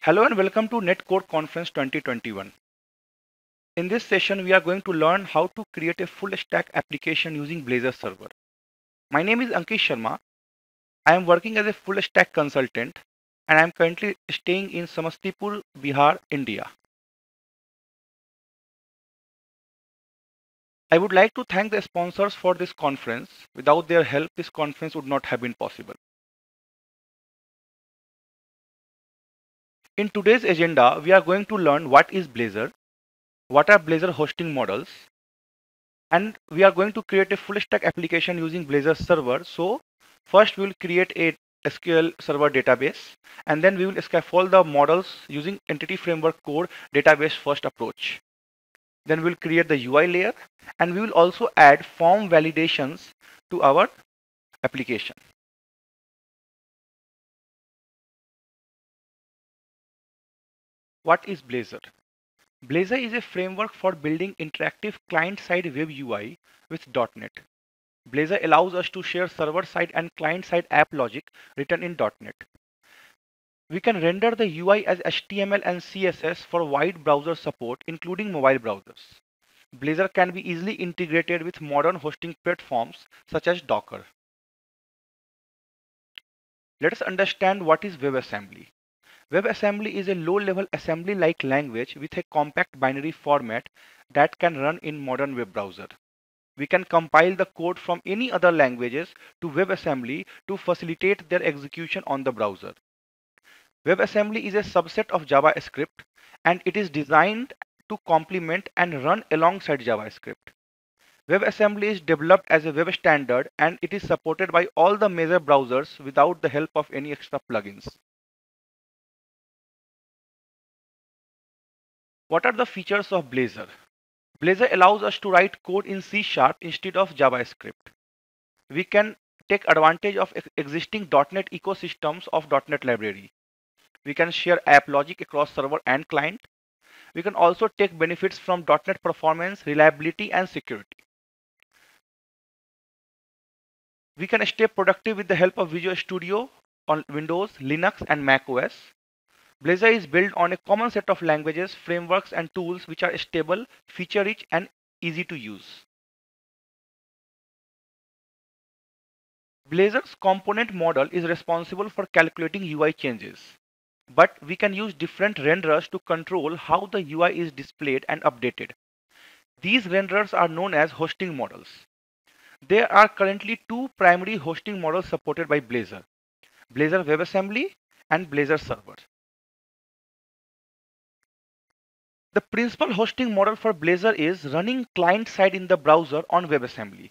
Hello and welcome to Netcode Conference 2021. In this session, we are going to learn how to create a full stack application using Blazor Server. My name is Ankit Sharma. I am working as a full stack consultant and I am currently staying in Samastipur, Bihar, India. I would like to thank the sponsors for this conference. Without their help, this conference would not have been possible. In today's agenda, we are going to learn what is Blazor, what are Blazor hosting models, and we are going to create a full stack application using Blazor Server. So first we will create a SQL Server database, and then we will scaffold the models using Entity Framework Core database first approach. Then we'll create the UI layer, and we will also add form validations to our application. What is Blazor? Blazor is a framework for building interactive client-side web UI with .NET. Blazor allows us to share server-side and client-side app logic written in .NET. We can render the UI as HTML and CSS for wide browser support, including mobile browsers. Blazor can be easily integrated with modern hosting platforms such as Docker. Let us understand what is WebAssembly. WebAssembly is a low-level assembly-like language with a compact binary format that can run in modern web browser. We can compile the code from any other languages to WebAssembly to facilitate their execution on the browser. WebAssembly is a subset of JavaScript and it is designed to complement and run alongside JavaScript. WebAssembly is developed as a web standard and it is supported by all the major browsers without the help of any extra plugins. What are the features of Blazor? Blazor allows us to write code in C# instead of JavaScript. We can take advantage of existing .NET ecosystems of .NET library. We can share app logic across server and client. We can also take benefits from .NET performance, reliability, and security. We can stay productive with the help of Visual Studio on Windows, Linux, and Mac OS. Blazor is built on a common set of languages, frameworks, and tools which are stable, feature-rich, and easy to use. Blazor's component model is responsible for calculating UI changes, but we can use different renderers to control how the UI is displayed and updated. These renderers are known as hosting models. There are currently two primary hosting models supported by Blazor: Blazor WebAssembly and Blazor Server. The principal hosting model for Blazor is running client-side in the browser on WebAssembly.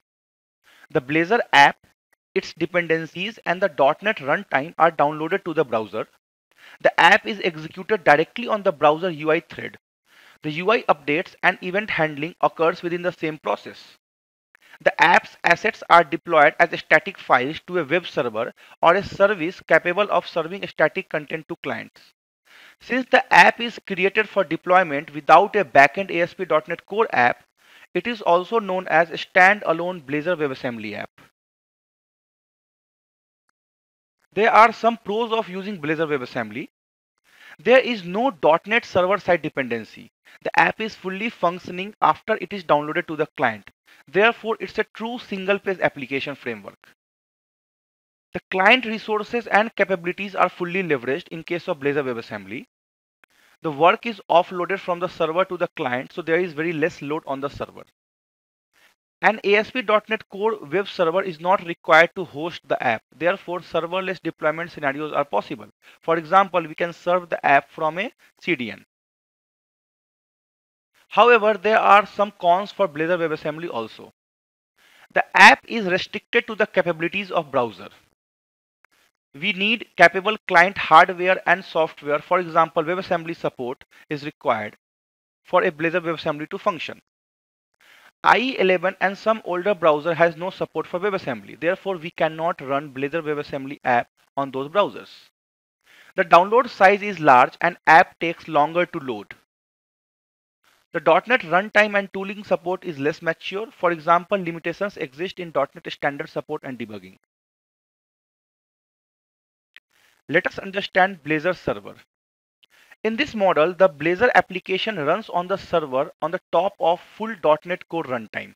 The Blazor app, its dependencies, and the .NET runtime are downloaded to the browser. The app is executed directly on the browser UI thread. The UI updates and event handling occurs within the same process. The app's assets are deployed as static files to a web server or a service capable of serving static content to clients. Since the app is created for deployment without a backend ASP.NET Core app, it is also known as a standalone Blazor WebAssembly app. There are some pros of using Blazor WebAssembly. There is no .NET server-side dependency. The app is fully functioning after it is downloaded to the client. Therefore, it's a true single-page application framework. The client resources and capabilities are fully leveraged in case of Blazor WebAssembly. The work is offloaded from the server to the client, so there is very less load on the server. An ASP.NET Core web server is not required to host the app. Therefore, serverless deployment scenarios are possible. For example, we can serve the app from a CDN. However, there are some cons for Blazor WebAssembly also. The app is restricted to the capabilities of browser. We need capable client hardware and software. For example, WebAssembly support is required for a Blazor WebAssembly to function. IE11 and some older browser has no support for WebAssembly. Therefore, we cannot run Blazor WebAssembly app on those browsers. The download size is large and app takes longer to load. The .NET runtime and tooling support is less mature. For example, limitations exist in .NET standard support and debugging. Let us understand Blazor Server. In this model, the Blazor application runs on the server on the top of full .NET Core runtime.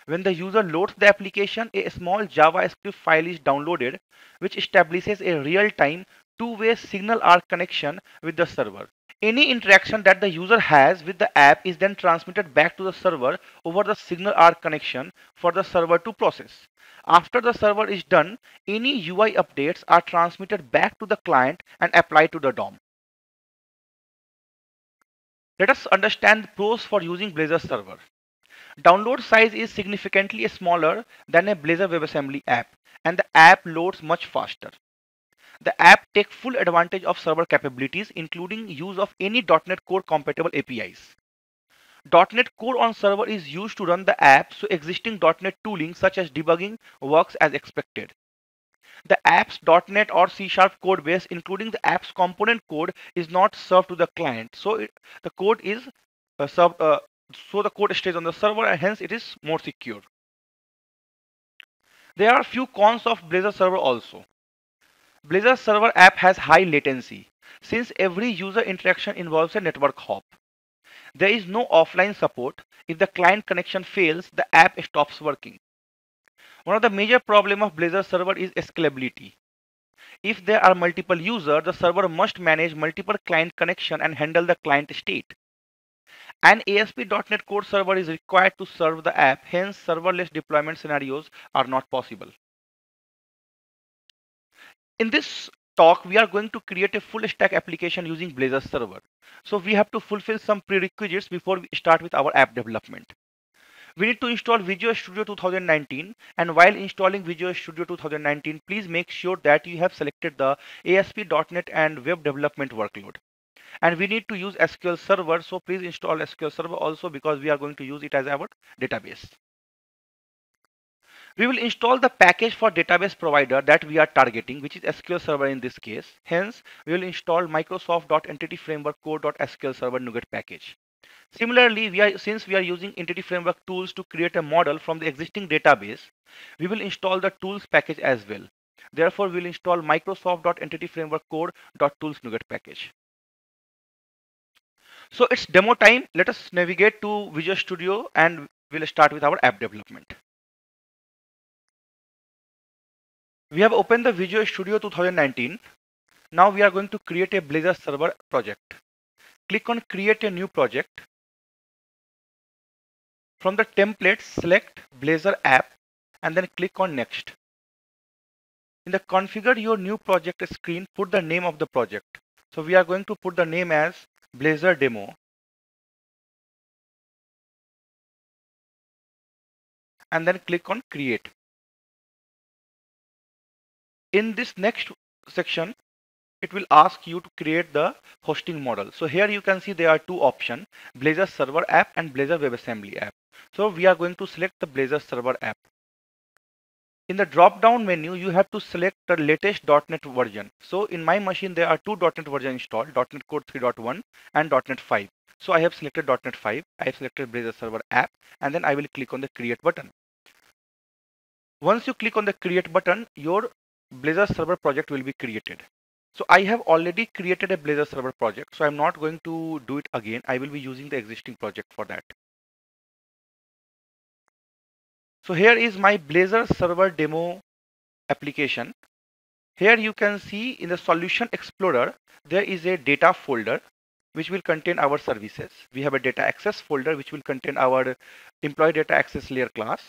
When the user loads the application, a small JavaScript file is downloaded, which establishes a real-time two-way signal arc connection with the server. Any interaction that the user has with the app is then transmitted back to the server over the signal arc connection for the server to process. After the server is done, any UI updates are transmitted back to the client and applied to the DOM. Let us understand the pros for using Blazor server. Download size is significantly smaller than a Blazor WebAssembly app, and the app loads much faster. The app takes full advantage of server capabilities, including use of any .NET Core compatible APIs. .NET Core on server is used to run the app, so existing .NET tooling such as debugging works as expected. The app's .NET or C# code base, including the app's component code, is not served to the client, so the code is served. So the code stays on the server, and hence it is more secure. There are a few cons of Blazor server also. Blazor server app has high latency since every user interaction involves a network hop. There is no offline support. If the client connection fails, the app stops working. One of the major problems of Blazor server is scalability. If there are multiple users, the server must manage multiple client connection and handle the client state. An ASP.NET Core server is required to serve the app, hence serverless deployment scenarios are not possible. In this talk, we are going to create a full stack application using Blazor server. So we have to fulfill some prerequisites before we start with our app development. We need to install Visual Studio 2019, and while installing Visual Studio 2019, please make sure that you have selected the ASP.NET and web development workload. And we need to use SQL Server, so please install SQL Server also because we are going to use it as our database. We will install the package for database provider that we are targeting, which is SQL Server in this case. Hence, we will install Microsoft.Entity Framework Core.SQL Server NuGet package. Similarly, since we are using Entity Framework tools to create a model from the existing database, we will install the tools package as well. Therefore, we will install Microsoft.Entity Framework Core.Tools NuGet package. So it's demo time. Let us navigate to Visual Studio and we'll start with our app development. We have opened the Visual Studio 2019. Now we are going to create a Blazor server project. Click on create a new project. From the templates, select Blazor app and then click on next. In the configure your new project screen, put the name of the project. So we are going to put the name as Blazor demo. And then click on create. In this next section, it will ask you to create the hosting model. So here you can see there are two options, Blazor server app and Blazor WebAssembly app. So we are going to select the Blazor server app. In the drop down menu, you have to select the latest .NET version. So in my machine, there are two .NET versions installed, .NET Core 3.1 and .NET 5. So I have selected .NET 5, I have selected Blazor server app, and then I will click on the create button. Once you click on the create button, your Blazor server project will be created. So I have already created a Blazor server project, so I'm not going to do it again. I will be using the existing project for that. So here is my Blazor server demo application. Here you can see in the Solution Explorer, there is a data folder which will contain our services. We have a data access folder which will contain our employee data access layer class.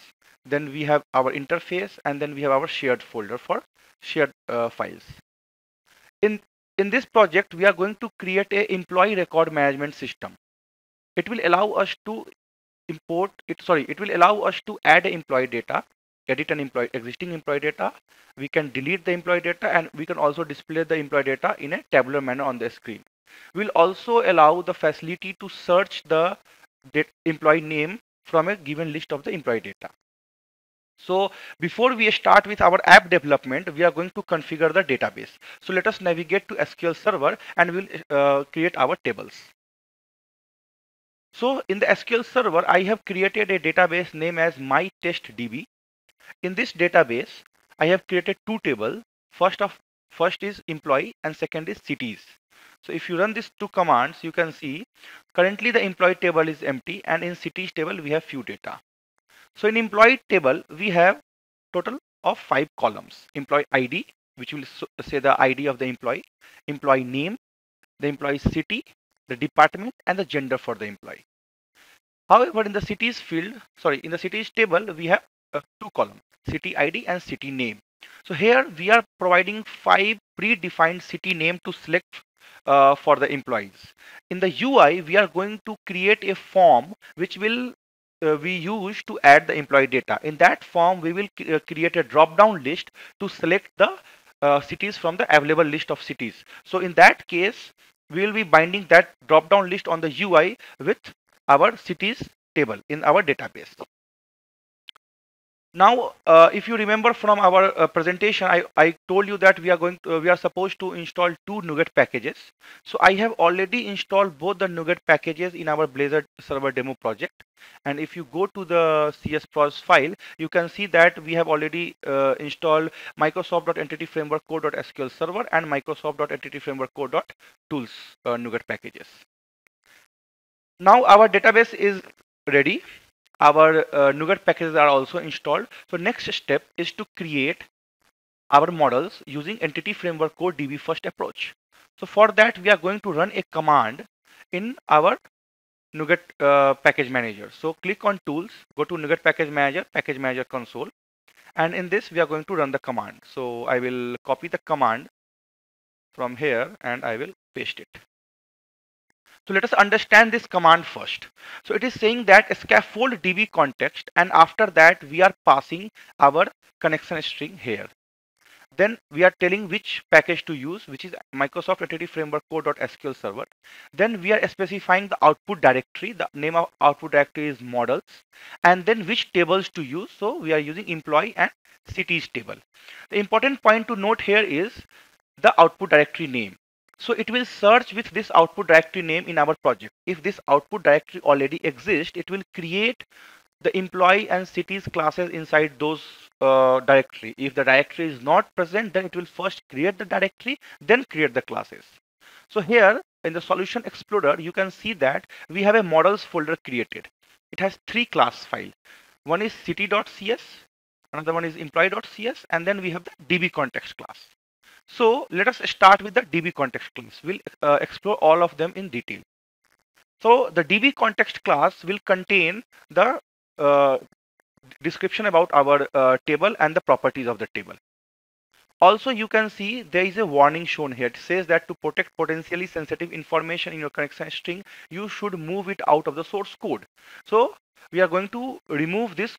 Then we have our interface, and then we have our shared folder for shared files. In this project, we are going to create a employee record management system. It will allow us to it will allow us to add employee data, edit an existing employee data. We can delete the employee data, and we can also display the employee data in a tabular manner on the screen. We'll also allow the facility to search the employee name from a given list of the employee data. So before we start with our app development, we are going to configure the database. So let us navigate to SQL Server and we'll create our tables. So in the SQL Server, I have created a database name as mytestdb. In this database, I have created two tables. First is employee and second is cities. So if you run these two commands, you can see currently the employee table is empty, and in cities table we have few data. So in employee table we have total of 5 columns: employee ID, which will say the ID of the employee name, the employee city, the department, and the gender for the employee. However, in the in the cities table, we have two columns: city ID and city name. So here we are providing 5 predefined city name to select for the employees. In the UI, we are going to create a form which will we use to add the employee data. In that form, we will create a drop-down list to select the cities from the available list of cities. So in that case, we will be binding that drop-down list on the UI with our cities table in our database. Now, if you remember from our presentation, I told you that we are supposed to install 2 NuGet packages. So I have already installed both the NuGet packages in our Blazor server demo project. And if you go to the CSPROS file, you can see that we have already installed Microsoft.Entity Framework Core.SQL Server and Microsoft.Entity Framework Core.Tools NuGet packages. Now our database is ready. Our NuGet packages are also installed. So next step is to create our models using Entity Framework Core DB first approach. So for that, we are going to run a command in our NuGet package manager. So click on tools, go to NuGet package manager console. And in this, we are going to run the command. So I will copy the command from here and I will paste it. So let us understand this command first. So it is saying that scaffold DB context, and after that we are passing our connection string here. Then we are telling which package to use, which is Microsoft Entity Framework Core.SQL Server. Then we are specifying the output directory. The name of output directory is models, and then which tables to use. So we are using employee and cities table. The important point to note here is the output directory name. So it will search with this output directory name in our project. If this output directory already exists, it will create the employee and cities classes inside those directory. If the directory is not present, then it will first create the directory, then create the classes. So here in the Solution Explorer, you can see that we have a models folder created. It has 3 class files. One is city.cs, another one is employee.cs, and then we have the DB context class. So let us start with the DB context class. We'll explore all of them in detail. So the DB context class will contain the description about our table and the properties of the table. Also, you can see there is a warning shown here. It says that to protect potentially sensitive information in your connection string, you should move it out of the source code. So we are going to remove this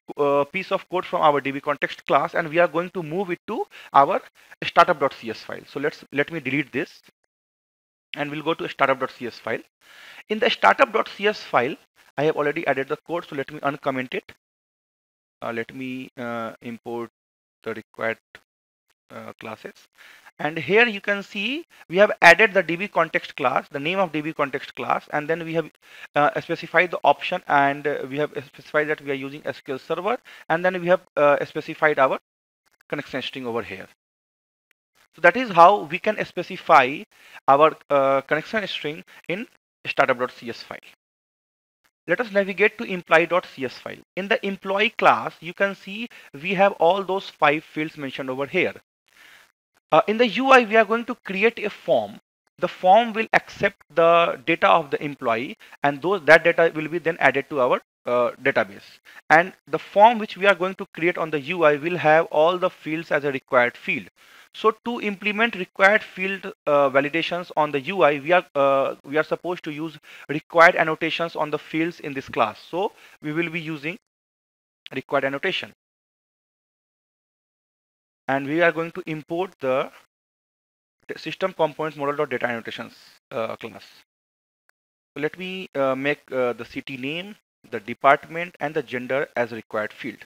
piece of code from our DB context class, and we are going to move it to our startup.cs file. So let me delete this, and we'll go to startup.cs file. In the startup.cs file, I have already added the code. So let me uncomment it. Let me import the required classes, and here you can see we have added the DB context class, the name of DB context class, and then we have specified the option, and we have specified that we are using SQL Server, and then we have specified our connection string over here. So that is how we can specify our connection string in startup.cs file. Let us navigate to employee.cs file. In the employee class, you can see we have all those 5 fields mentioned over here. In the UI, we are going to create a form. The form will accept the data of the employee, and that data will be then added to our database. And the form which we are going to create on the UI will have all the fields as a required field. So to implement required field validations on the UI, we are supposed to use required annotations on the fields in this class. So we will be using required annotation, and we are going to import the system components model.data annotations class. So let me make the city name, the department, and the gender as a required field.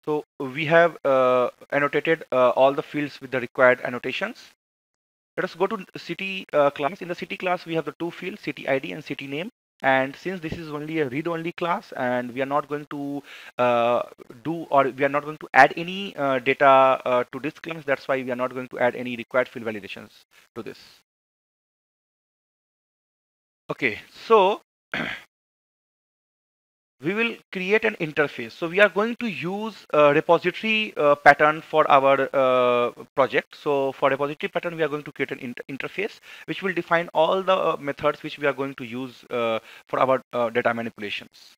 So we have annotated all the fields with the required annotations. Let us go to city class. In the city class, we have the 2 fields, city ID and city name. And since this is only a read-only class, and we are not going to we are not going to add any data to this class, that's why we are not going to add any required field validations to this. Okay, so we will create an interface. So we are going to use a repository pattern for our project. So for repository pattern, we are going to create an interface which will define all the methods which we are going to use for our data manipulations.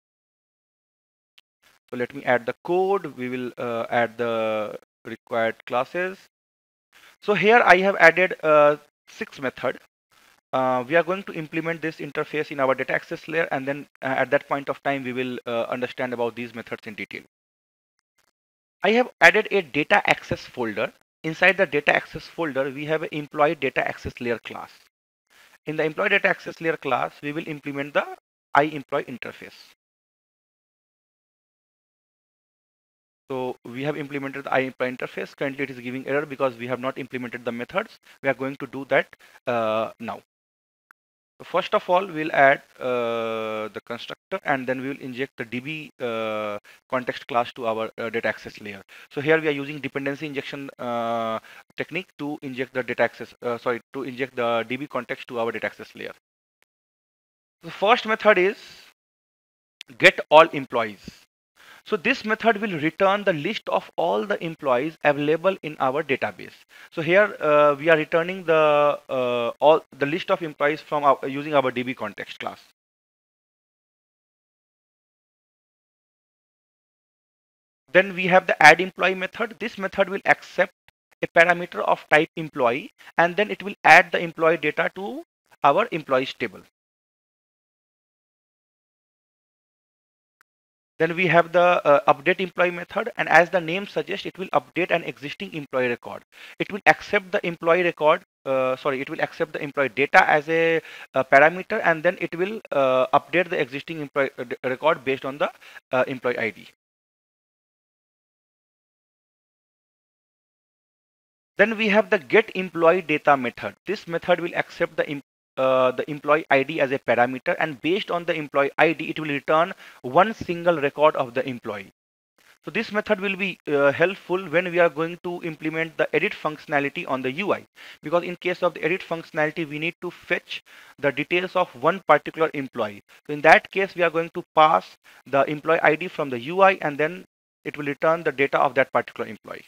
So let me add the code. We will add the required classes. So here I have added 6 methods. We are going to implement this interface in our data access layer, and then at that point of time we will understand about these methods in detail. I have added a data access folder. Inside the data access folder we have an employee data access layer class. In the employee data access layer class we will implement the iEmployee interface. So we have implemented the iEmployee interface. Currently it is giving error because we have not implemented the methods. We are going to do that now. First of all, we'll add the constructor, and then we will inject the DB context class to our data access layer. So here we are using dependency injection technique to inject the data access, to inject the DB context to our data access layer. The first method is get all employees. So this method will return the list of all the employees available in our database. So here we are returning the all the list of employees from using our DB context class. Then we have the add employee method. This method will accept a parameter of type employee, and then it will add the employee data to our employees table. Then we have the update employee method, and as the name suggests, it will update an existing employee record. It will accept the employee record, it will accept the employee data as a parameter, and then it will update the existing employee record based on the employee ID. Then we have the get employee data method. This method will accept the employee ID as a parameter, and based on the employee ID, it will return one single record of the employee. So this method will be helpful when we are going to implement the edit functionality on the UI, because in case of the edit functionality, we need to fetch the details of one particular employee. So in that case, we are going to pass the employee ID from the UI, and then it will return the data of that particular employee.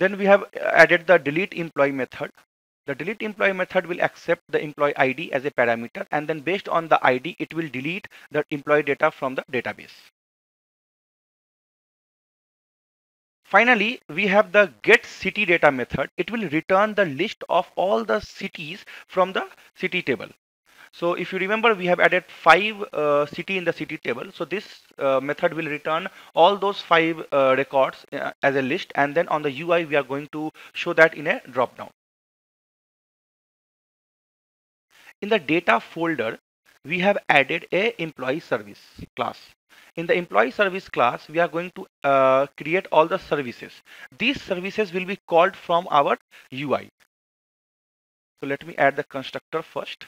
Then we have added the delete employee method. The delete employee method will accept the employee ID as a parameter, and then based on the ID, it will delete the employee data from the database. Finally, we have the get city data method. It will return the list of all the cities from the city table. So if you remember, we have added 5 city in the city table. So this method will return all those 5 records as a list, and then on the UI, we are going to show that in a drop down. In the data folder, we have added a employee service class. In the employee service class, we are going to create all the services. These services will be called from our UI. So let me add the constructor first.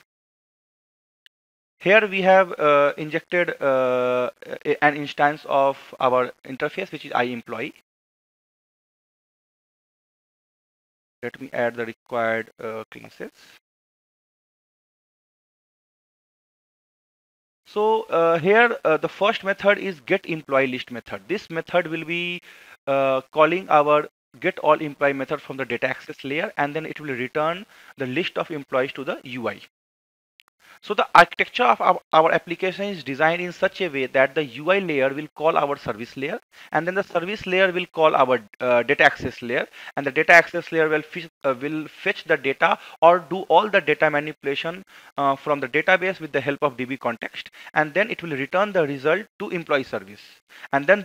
Here we have injected an instance of our interface, which is iEmployee. Let me add the required classes. So here the first method is get employee list method. This method will be calling our get all employee method from the data access layer, and then it will return the list of employees to the UI. So the architecture of our application is designed in such a way that the UI layer will call our service layer, and then the service layer will call our data access layer, and the data access layer will fetch the data or do all the data manipulation from the database with the help of DB context, and then it will return the result to employee service, and then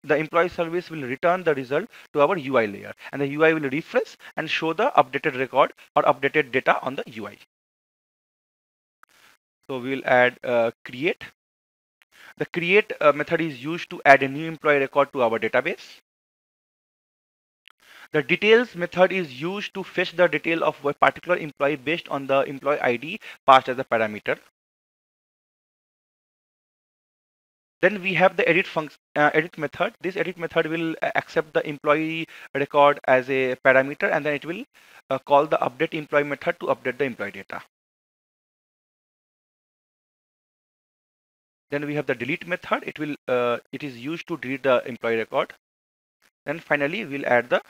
the employee service will return the result to our UI layer, and the UI will refresh and show the updated record or updated data on the UI. So we will add create. The create method is used to add a new employee record to our database. The details method is used to fetch the detail of a particular employee based on the employee ID passed as a parameter. Then we have the edit function, edit method. This edit method will accept the employee record as a parameter, and then it will call the update employee method to update the employee data. Then we have the delete method. It is used to delete the employee record. Then finally we'll add the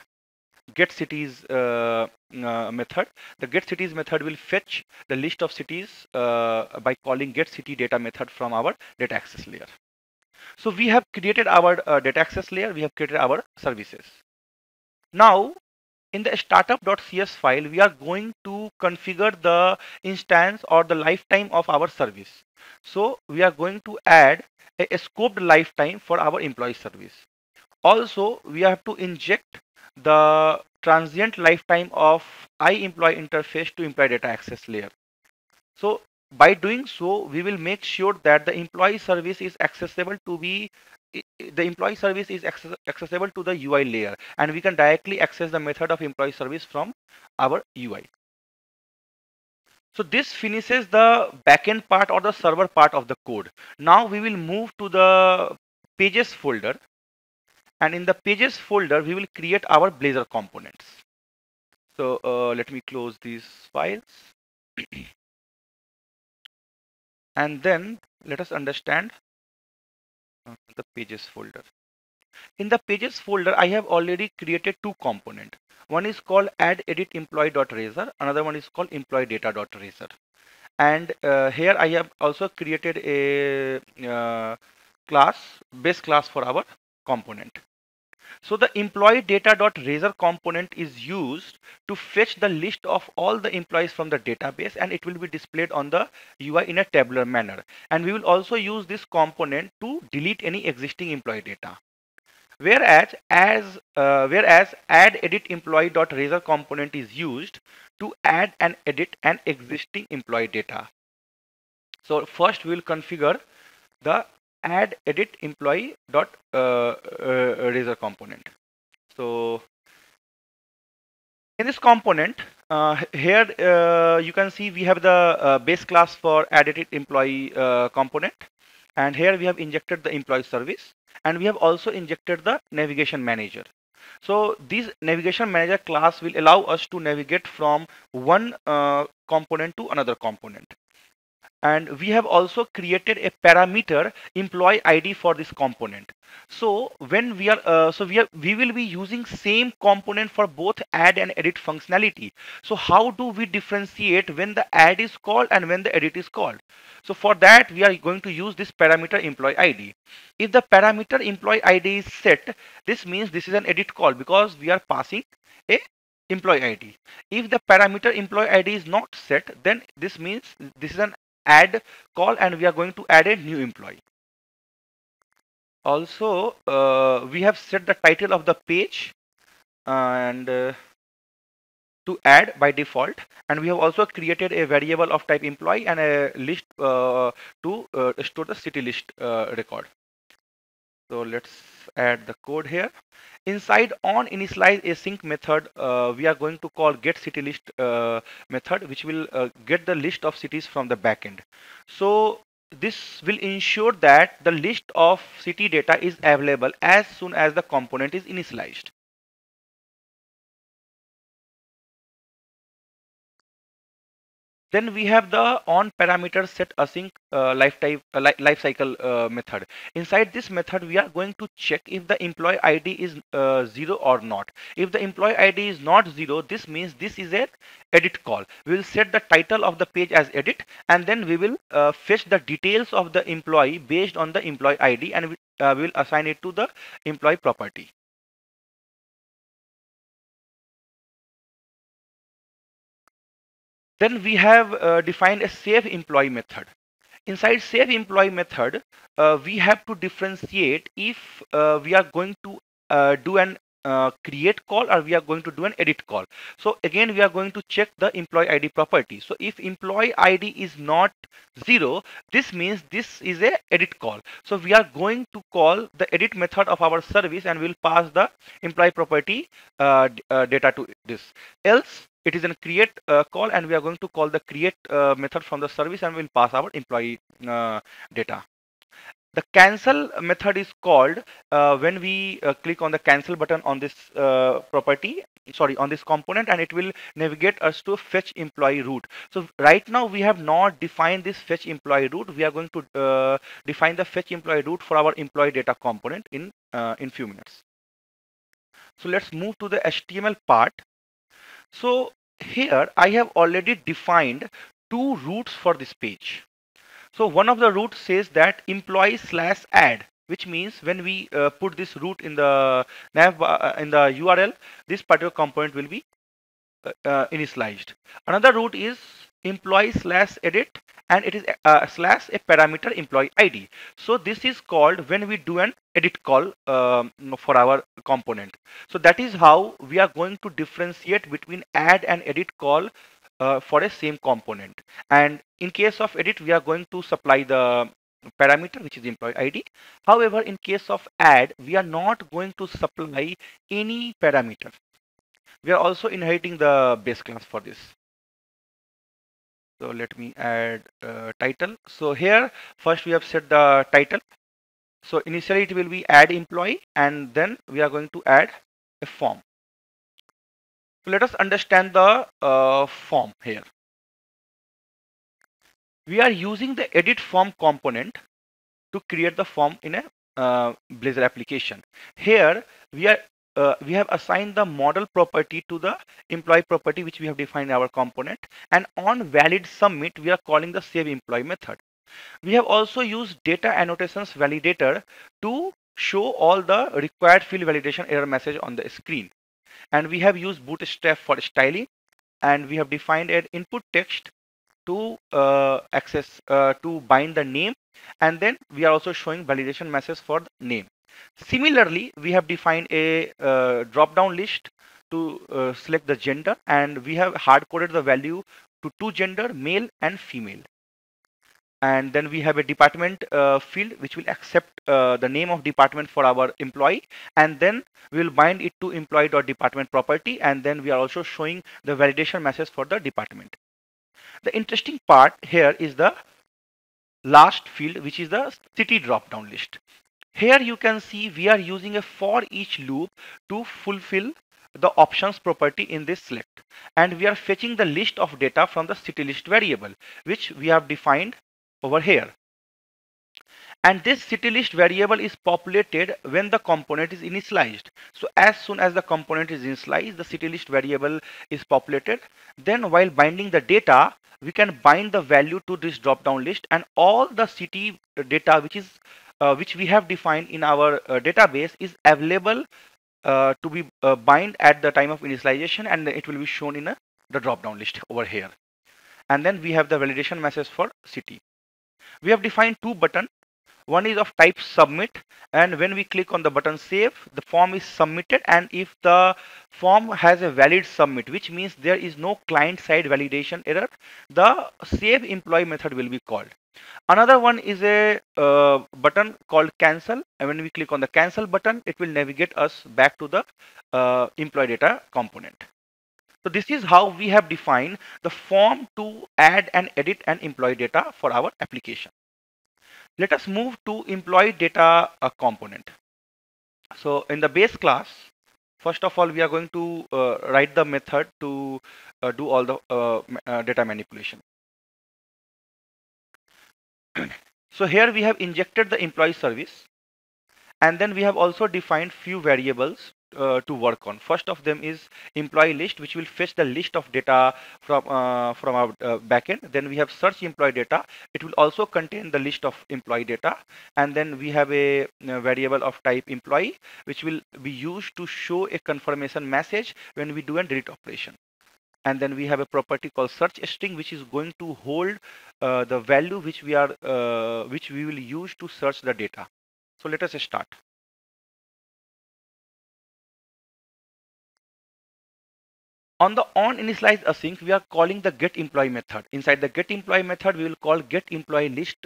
get cities method. The get cities method will fetch the list of cities by calling get city data method from our data access layer. So we have created our data access layer. We have created our services. Now in the startup.cs file, we are going to configure the instance or the lifetime of our service. So we are going to add a scoped lifetime for our employee service. Also, we have to inject the transient lifetime of iEmployee interface to employee data access layer. So by doing so, we will make sure that the employee service is accessible to be the employee service is accessible to the UI layer, and we can directly access the method of employee service from our UI. So this finishes the backend part or the server part of the code. Now we will move to the pages folder, and in the pages folder we will create our Blazor components. So let me close these files and then let us understand the pages folder. In the pages folder, I have already created two components. One is called add edit employee.razor. Another one is called employee data.razor. And here I have also created a base class for our component. So the employee data.razor component is used to fetch the list of all the employees from the database, and it will be displayed on the UI in a tabular manner. And we will also use this component to delete any existing employee data. Whereas add edit employee.razor component is used to add and edit an existing employee data. So first we will configure the add edit employee.razor component. So in this component, here you can see we have the base class for add edit employee component, and here we have injected the employee service, and we have also injected the navigation manager. So this navigation manager class will allow us to navigate from one component to another component. And we have also created a parameter employee ID for this component. So when we are we will be using same component for both add and edit functionality. So how do we differentiate when the add is called and when the edit is called? So for that we are going to use this parameter employee ID. If the parameter employee ID is set, this means this is an edit call because we are passing a employee ID. If the parameter employee ID is not set, then this means this is an add call and we are going to add a new employee. Also, we have set the title of the page and to add by default, and we have also created a variable of type employee and a list to store the city list record. So let's add the code here. Inside on initialize async method, we are going to call get city list method, which will get the list of cities from the backend. So this will ensure that the list of city data is available as soon as the component is initialized. Then we have the on parameter set async life cycle method. Inside this method, we are going to check if the employee ID is 0 or not. If the employee ID is not 0, this means this is a edit call. We will set the title of the page as edit, and then we will fetch the details of the employee based on the employee ID, and we will assign it to the employee property. Then we have defined a save employee method. Inside save employee method, we have to differentiate if we are going to do an create call or we are going to do an edit call. So again, we are going to check the employee ID property. So if employee ID is not 0, this means this is a edit call. So we are going to call the edit method of our service and we'll pass the employee property data to this. Else it is a create call, and we are going to call the create method from the service and we'll pass our employee data. The cancel method is called when we click on the cancel button on this property, sorry, on this component, and it will navigate us to fetch employee root. So right now we have not defined this fetch employee root. We are going to define the fetch employee root for our employee data component in few minutes. So let's move to the HTML part. So here I have already defined two roots for this page. So one of the roots says that employee slash add, which means when we put this root in the nav in the URL, this particular component will be initialized. Another root is employee slash edit, and it is slash a parameter employee ID. So this is called when we do an edit call for our component. So that is how we are going to differentiate between add and edit call for a same component. And in case of edit, we are going to supply the parameter, which is employee ID. However, in case of add, we are not going to supply any parameter. We are also inheriting the base class for this. So let me add title. So here first we have set the title. So initially it will be add employee, and then we are going to add a form. So let us understand the form here. We are using the edit form component to create the form in a Blazor application. Here we have assigned the model property to the employee property, which we have defined in our component, and on valid submit we are calling the save employee method. We have also used data annotations validator to show all the required field validation error message on the screen, and we have used bootstrap for styling, and we have defined an input text to to bind the name, and then we are also showing validation message for the name. Similarly, we have defined a drop down list to select the gender, and we have hard coded the value to two gender, male and female. And then we have a department field which will accept the name of department for our employee, and then we will bind it to employee.department property, and then we are also showing the validation message for the department. The interesting part here is the last field, which is the city drop down list. Here you can see we are using a for each loop to fulfill the options property in this select, and we are fetching the list of data from the city list variable, which we have defined over here. And this city list variable is populated when the component is initialized. So as soon as the component is initialized, the city list variable is populated. Then while binding the data, we can bind the value to this drop down list, and all the city data which we have defined in our database is available to be bind at the time of initialization, and it will be shown in the drop down list over here. And then we have the validation message for city. We have defined two buttons. One is of type submit, and when we click on the button save, the form is submitted, and if the form has a valid submit, which means there is no client side validation error, the save employee method will be called. Another one is a button called cancel, and when we click on the cancel button, it will navigate us back to the employee data component. So this is how we have defined the form to add and edit an employee data for our application. Let us move to employee data component. So in the base class, first of all, we are going to write the method to do all the data manipulation. So here we have injected the employee service, and then we have also defined few variables to work on. First of them is employee list, which will fetch the list of data from our backend. Then we have search employee data. It will also contain the list of employee data. And then we have a variable of type employee, which will be used to show a confirmation message when we do a delete operation. And then we have a property called search string, which is going to hold the value which we will use to search the data. So let us start. On the onInitialize async, we are calling the getEmployee method. Inside the getEmployee method, we will call getEmployee list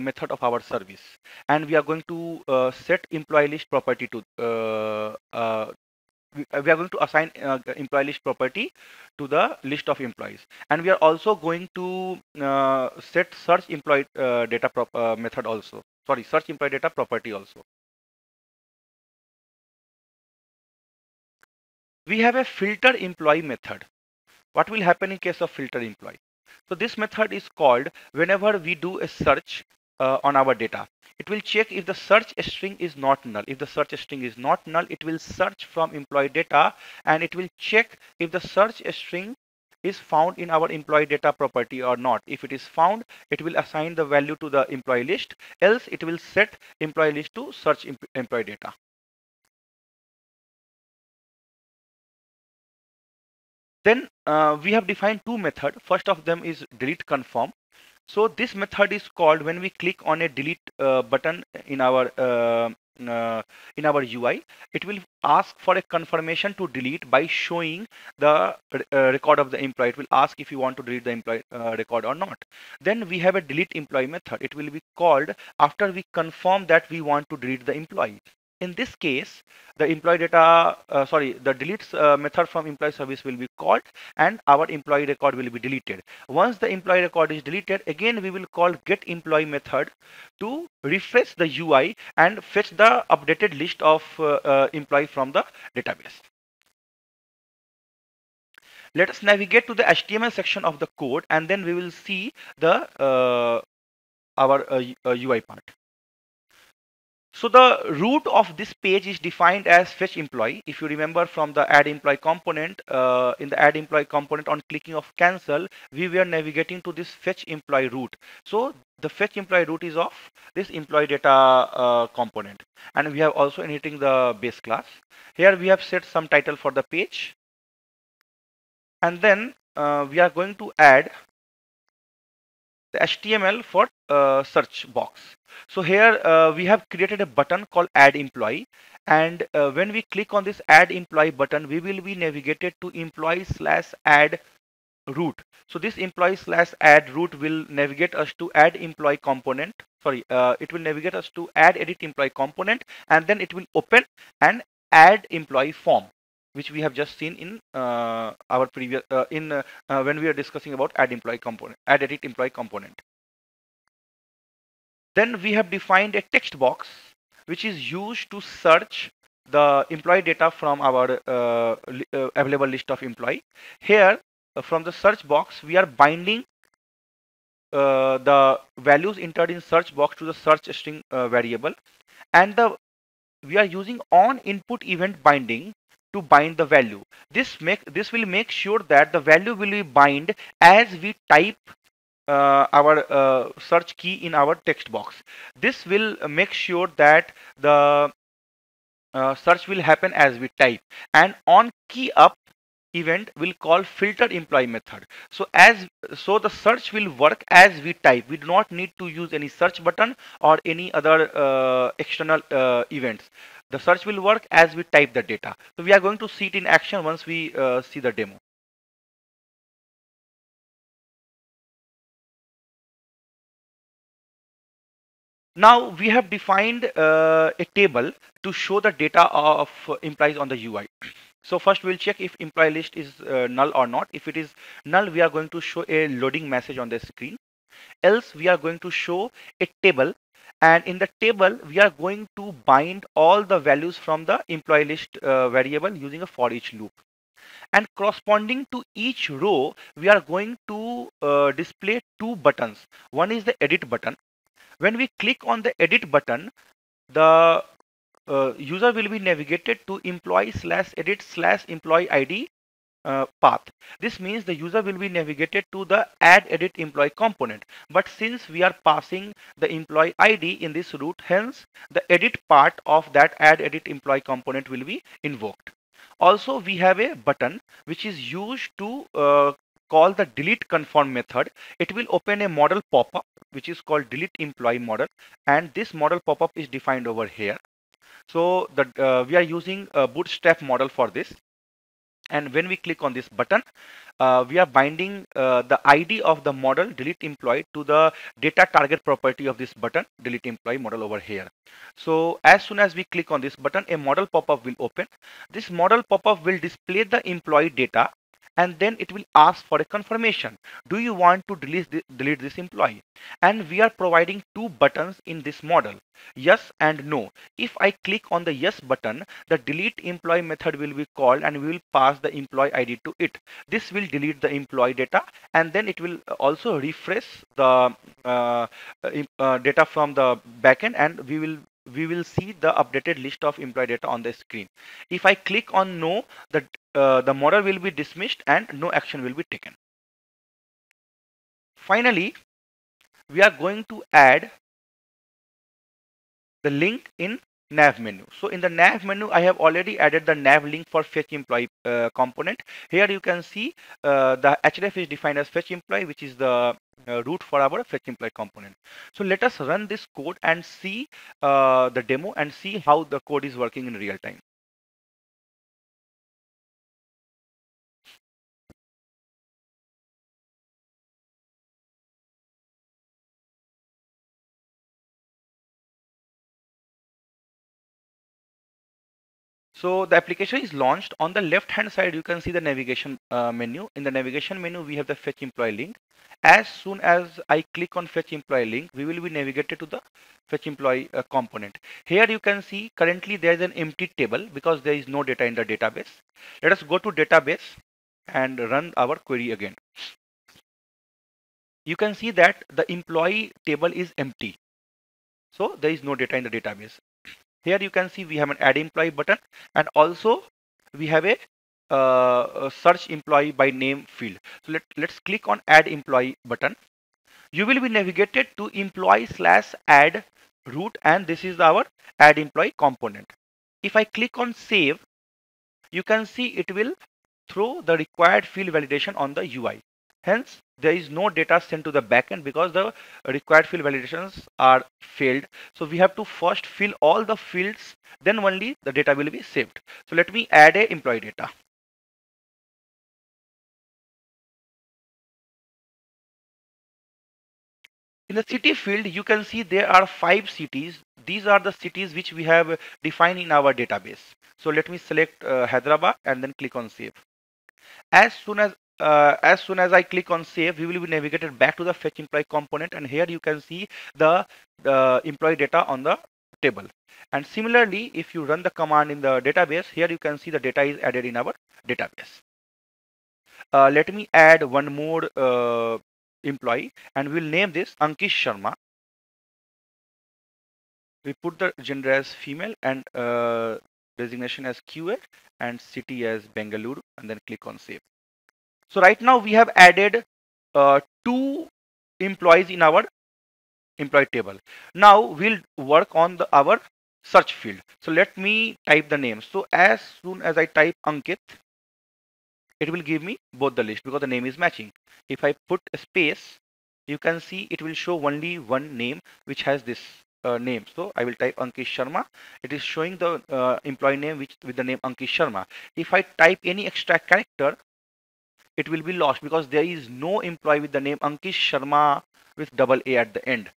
method of our service, and we are going to set employee list property to we are going to assign employee list property to the list of employees, and we are also going to set search employee data method also. Sorry, search employee data property also. We have a filter employee method. What will happen in case of filter employee? So this method is called whenever we do a search on our data. It will check if the search string is not null. If the search string is not null, it will search from employee data, and it will check if the search string is found in our employee data property or not. If it is found, it will assign the value to the employee list, else it will set employee list to search employee data. Then we have defined two methods. First of them is delete confirm. So this method is called when we click on a delete button in our UI. It will ask for a confirmation to delete by showing the record of the employee. It will ask if you want to delete the employee record or not. Then we have a delete employee method. It will be called after we confirm that we want to delete the employee. In this case, the employee data, the delete method from employee service will be called, and our employee record will be deleted. Once the employee record is deleted, again we will call get employee method to refresh the UI and fetch the updated list of employee from the database. Let us navigate to the HTML section of the code, and then we will see the our UI part. So the root of this page is defined as fetch employee. If you remember from the add employee component, in the add employee component, on clicking of cancel, we were navigating to this fetch employee root. So the fetch employee root is of this employee data component, and we have also inheriting the base class. Here we have set some title for the page, and then we are going to add the HTML for search box. So here we have created a button called add employee, and when we click on this add employee button, we will be navigated to employee/add root. So this employee/add root will navigate us to add employee component. Sorry, it will navigate us to add edit employee component, and then it will open and add employee form, which we have just seen in our previous when we are discussing about add employee component, add edit employee component. Then we have defined a text box which is used to search the employee data from our available list of employee. Here from the search box, we are binding the values entered in search box to the search string variable, and we are using on input event binding to bind the value. This will make sure that the value will be bind as we type our search key in our text box. This will make sure that the search will happen as we type, and on key up event will call filter employee method. So the search will work as we type. We do not need to use any search button or any other external events. The search will work as we type the data. So we are going to see it in action once we see the demo. Now we have defined a table to show the data of employees on the UI. So first we'll check if employee list is null or not. If it is null, we are going to show a loading message on the screen. Else we are going to show a table, and in the table we are going to bind all the values from the employee list variable using a for each loop. And corresponding to each row, we are going to display two buttons. One is the edit button. When we click on the edit button, the user will be navigated to employee/edit/employee ID path. This means the user will be navigated to the add edit employee component. But since we are passing the employee ID in this route, hence the edit part of that add edit employee component will be invoked. Also, we have a button which is used to call the delete confirm method. It will open a model pop-up which is called delete employee model, and this model pop-up is defined over here. So we are using a bootstrap model for this. And when we click on this button, we are binding the ID of the model delete employee to the data target property of this button delete employee model over here. So as soon as we click on this button, a model pop-up will open. This model pop-up will display the employee data, and then it will ask for a confirmation. Do you want to delete this employee? And we are providing two buttons in this model, yes and no. If I click on the yes button, the delete employee method will be called and we will pass the employee ID to it. This will delete the employee data, and then it will also refresh the data from the backend, and we will see the updated list of employee data on the screen. If I click on no, the model will be dismissed and no action will be taken. Finally, we are going to add the link in nav menu. So in the nav menu, I have already added the nav link for fetch employee component. Here you can see the href is defined as fetch employee, which is the root for our fetch employee component. So let us run this code and see the demo and see how the code is working in real time. So the application is launched. On the left hand side, you can see the navigation menu. In the navigation menu, we have the fetch employee link. As soon as I click on fetch employee link, we will be navigated to the fetch employee component. Here you can see currently there is an empty table because there is no data in the database. Let us go to database and run our query again. You can see that the employee table is empty. So there is no data in the database. Here you can see we have an add employee button, and also we have a search employee by name field. So let's click on add employee button. You will be navigated to employee slash add root, and this is our add employee component. If I click on save, you can see it will throw the required field validation on the UI. Hence, there is no data sent to the backend because the required field validations are failed. So we have to first fill all the fields, then only the data will be saved. So let me add a employee data. In the city field, you can see there are 5 cities. These are the cities which we have defined in our database. So let me select Hyderabad and then click on save. As soon as I click on save, we will be navigated back to the fetch employee component, and here you can see the employee data on the table. And similarly, if you run the command in the database, here you can see the data is added in our database. Let me add one more employee, and we'll name this Ankish Sharma. We put the gender as female and designation as QA and city as Bengaluru, and then click on save. So right now we have added 2 employees in our employee table. Now we'll work on our search field. So let me type the name. So as soon as I type Ankit, it will give me both the list because the name is matching. If I put a space, you can see it will show only one name which has this name. So I will type Ankish Sharma. It is showing the employee name with the name Ankish Sharma. If I type any extra character, it will be lost because there is no employee with the name Ankish Sharma with double A at the end.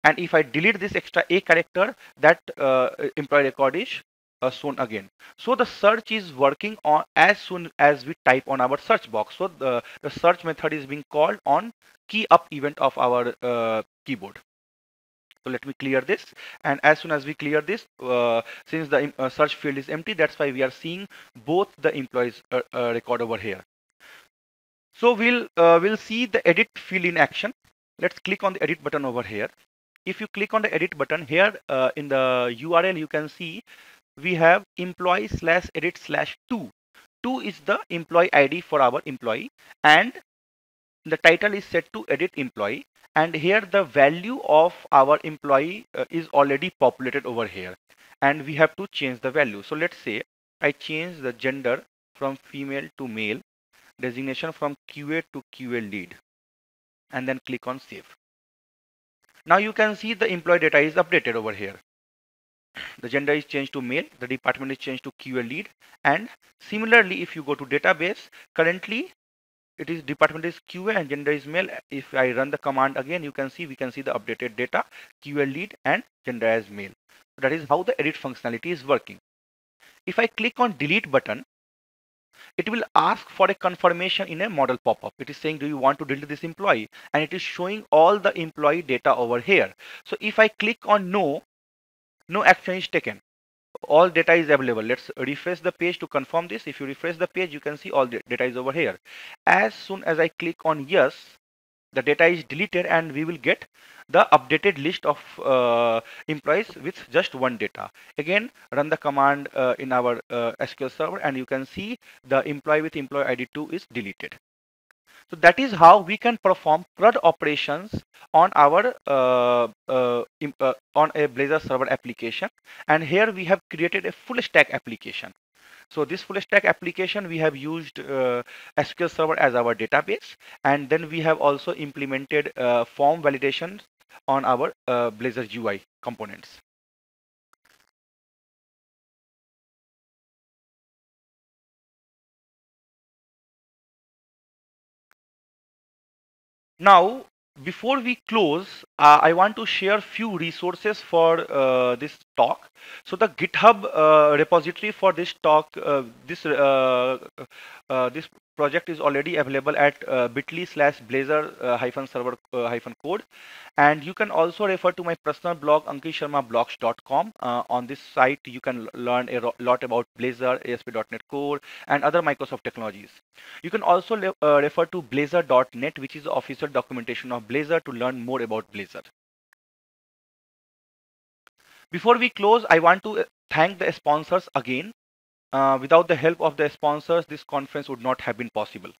And if I delete this extra A character, that employee record is shown again. So the search is working on as soon as we type on our search box. So the search method is being called on key up event of our keyboard. So let me clear this, and as soon as we clear this, since the search field is empty, that's why we are seeing both the employees record over here. So we'll see the edit field in action. Let's click on the edit button over here. If you click on the edit button here in the URL, you can see we have employee slash edit slash 2. 2 is the employee ID for our employee, and the title is set to edit employee. And here the value of our employee is already populated over here, and we have to change the value. So let's say I change the gender from female to male, designation from QA to QA lead, and then click on save. Now you can see the employee data is updated over here. The gender is changed to male, the department is changed to QA lead, and similarly if you go to database, currently it is department is QA and gender is male. If I run the command again, you can see we can see the updated data, QA lead and gender as male. So that is how the edit functionality is working. If I click on delete button, it will ask for a confirmation in a model pop-up. It is saying, do you want to delete this employee? And it is showing all the employee data over here. So if I click on no, no action is taken. All data is available. Let's refresh the page to confirm this. If you refresh the page, you can see all the data is over here. As soon as I click on yes, the data is deleted and we will get the updated list of employees with just one data. Again, run the command in our SQL server and you can see the employee with employee ID 2 is deleted. So that is how we can perform CRUD operations on our on a Blazor server application. And here we have created a full stack application. So this full stack application, we have used SQL Server as our database, and then we have also implemented form validations on our Blazor UI components. Now, before we close, I want to share few resources for this talk. So the GitHub repository for this talk, this project is already available at bit.ly/blazor-server-code. And you can also refer to my personal blog, ankitsharmablogs.com. On this site, you can learn a lot about Blazor, ASP.NET Core, and other Microsoft technologies. You can also refer to blazor.net, which is the official documentation of Blazor, to learn more about Blazor. Before we close, I want to thank the sponsors again. Without the help of the sponsors, this conference would not have been possible.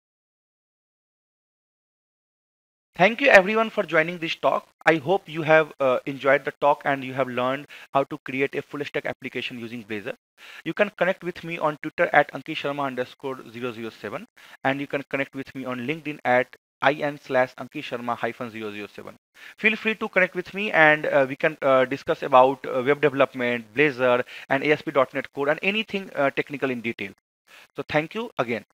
Thank you everyone for joining this talk. I hope you have enjoyed the talk and you have learned how to create a full stack application using Blazor. You can connect with me on Twitter at @ankitsharma_007 and you can connect with me on LinkedIn at in/ankitsharma-007. Feel free to connect with me and we can discuss about web development, Blazor and ASP.NET Core and anything technical in detail. So thank you again.